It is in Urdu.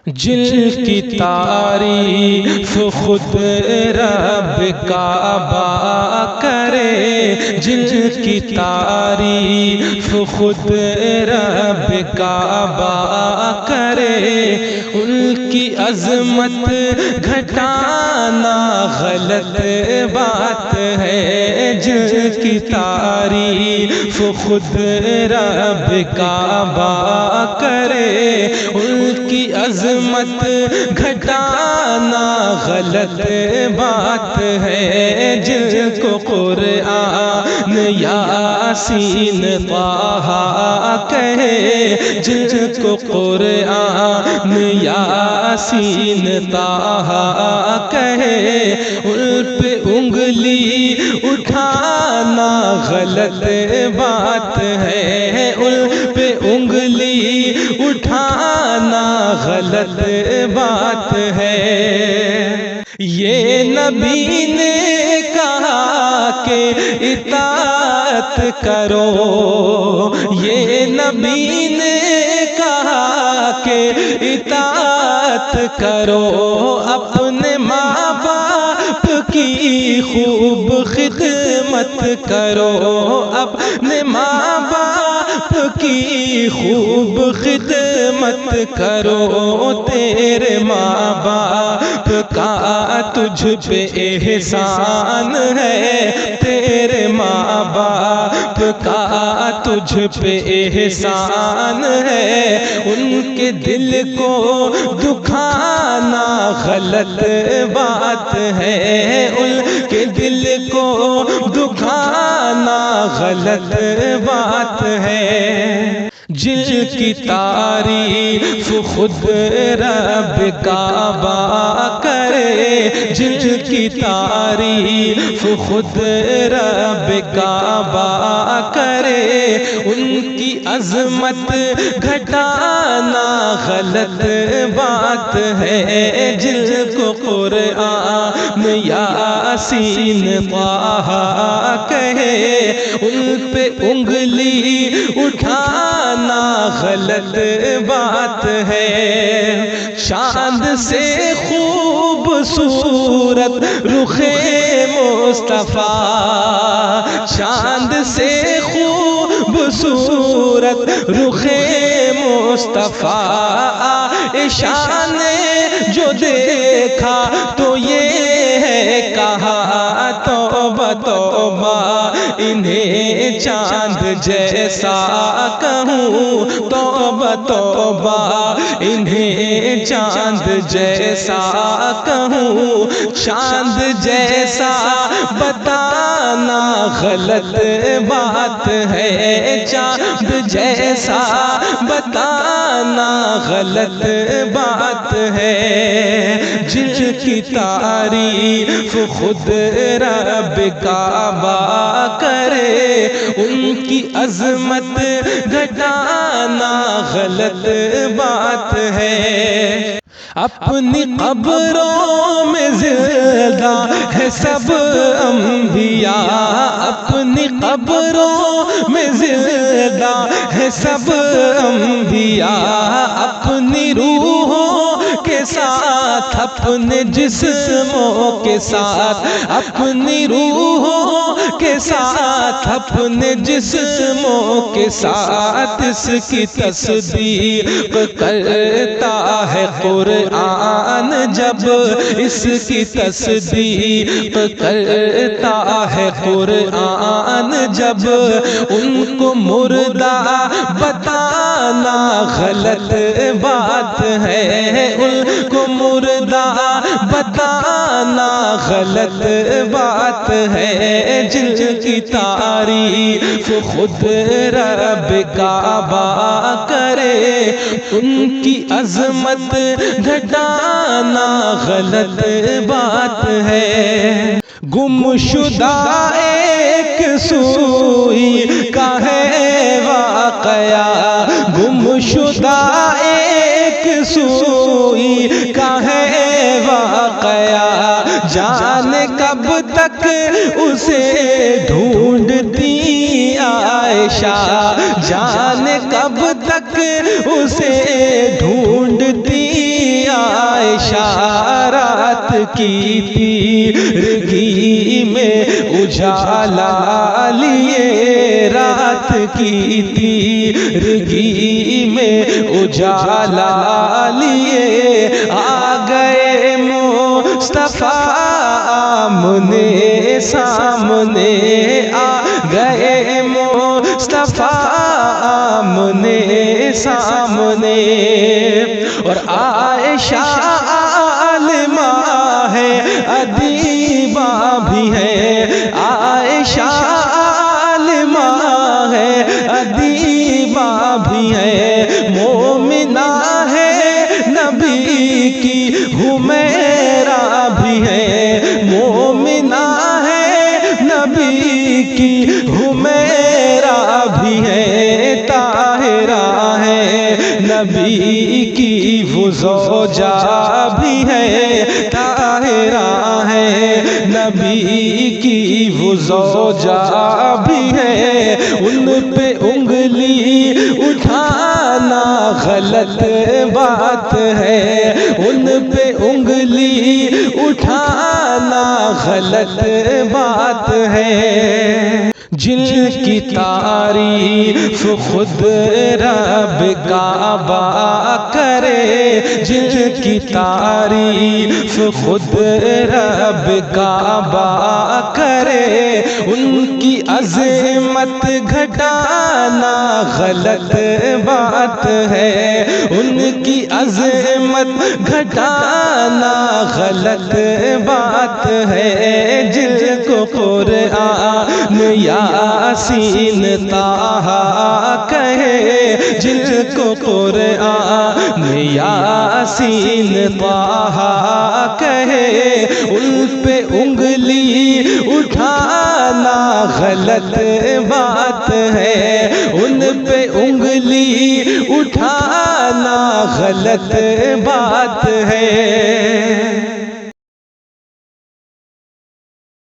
جن کی تعریف خود رب کعبہ کرے، جن کی تعریف خود رب کعبہ کرے، ان کی عظمت گھٹانا غلط بات ہے۔ جن کی تعریف خود رب کعبہ کرے، ان کی عظمت گھٹانا غلط بات ہے۔ جن کو قرآن یاسین طٰہٰ کہے، جن کو قرآن یاسین طٰہٰ کہے، ان پہ انگلی اٹھانا غلط بات ہے۔ ان پہ انگلی اٹھانا غلط بات ہے۔ یہ نبی نے کہا کہ اطاعت کرو، یہ نبی نے کہا کہ اطاعت کرو، اپنے ماں باپ کی خوب خدمت کرو، اپنے ماں باپ کی خوب خدمت کرو۔ تیرے ماں باپ کا تجھ پہ احسان ہے، تیرے ماں باپ کا تجھ پہ احسان ہے، ان کے دل کو دکھانا غلط بات ہے، ان کے دل کو دکھانا غلط بات ہے۔ جن کی تعریف خود رب کعبہ کرے، جن کی تعریف خود رب کعبہ کرے، ان کی عظمت گھٹانا غلط بات ہے۔ جن کو قرآن یاسین طٰہٰ کہے، ان پہ انگلی اٹھانا غلط بات ہے۔ چاند سے خوبصورت رخ مصطفیٰ، چاند سے خوبصورت رخ مصطفیٰ، عائشہ نے جو دیکھا تو یہ ہے کہا توبہ توبہ انہیں چاند جیسا کہوں، توبہ توبہ انہیں چاند جیسا کہوں، چاند جیسا بتانا غلط بات ہے، چاند جیسا بتانا غلط بات ہے۔ جن کی تعریف خود رب کعبہ کرے، ان کی عظمت گھٹانا غلط بات ہے۔ اپنی قبروں میں زندہ ہے سب انبیاء، اپنی قبروں میں زندہ ہے سب انبیاء، اپنی روحوں کے ساتھ اپنے جسموں کے ساتھ، اپنی روحوں کے ساتھ اپنے جسموں کے ساتھ اس کی تصدیق کرتا ہے قرآن، جب اس کی تصدیق کرتا ہے قرآن، جب ان کو مردہ بتانا غلط بات ہے، ان کو مردہ بتانا غلط بات ہے۔ جن کی تعریف خود رب کعبہ کرے، ان کی عظمت گھٹانا غلط بات ہے۔ گم شدہ ایک سوئی کا ہے واقعہ، گم شدہ ایک سوئی کا ہے واقعہ، جانے کب تک اسے ڈھونڈتی عائشہ، جانے کب تک اسے ڈھونڈتی اشارات کی تیرگی میں اجالا لیے، رات کی تیرگی میں اجالا لیے، آ گئے مصطفیٰ آمنے سامنے، آ گئے مصطفیٰ آمنے سامنے، اور عائشہ عالمہ ہے ادیبہ بھی ہے، عائشہ عالمہ ہے ادیبہ بھی ہے، مومنہ ہے نبی کی حمیرہ بھی ہے، مومنہ ہے نبی کی حمیرہ بھی ہے، طاہرہ ہے نبی کی وہ زوجہ بھی ہے، طاہرہ ہے نبی کی وہ زوجہ بھی ہے، ان پہ انگلی اٹھانا غلط بات ہے، ان پہ انگلی اٹھانا غلط بات ہے، جن کی تعریف خود رب کعبہ کرے، جن کی تعریف خود رب کعبہ کرے، ان کی عظمت گھٹانا غلط بات ہے، ان کی عظمت گھٹانا غلط بات ہے، جن کو قرآن یاسین طٰہٰ کہے، جن کو قرآن یاسین طٰہٰ کہے، ان پہ انگلی اٹھانا غلط بات ہے، ان پہ انگلی اٹھانا غلط بات ہے۔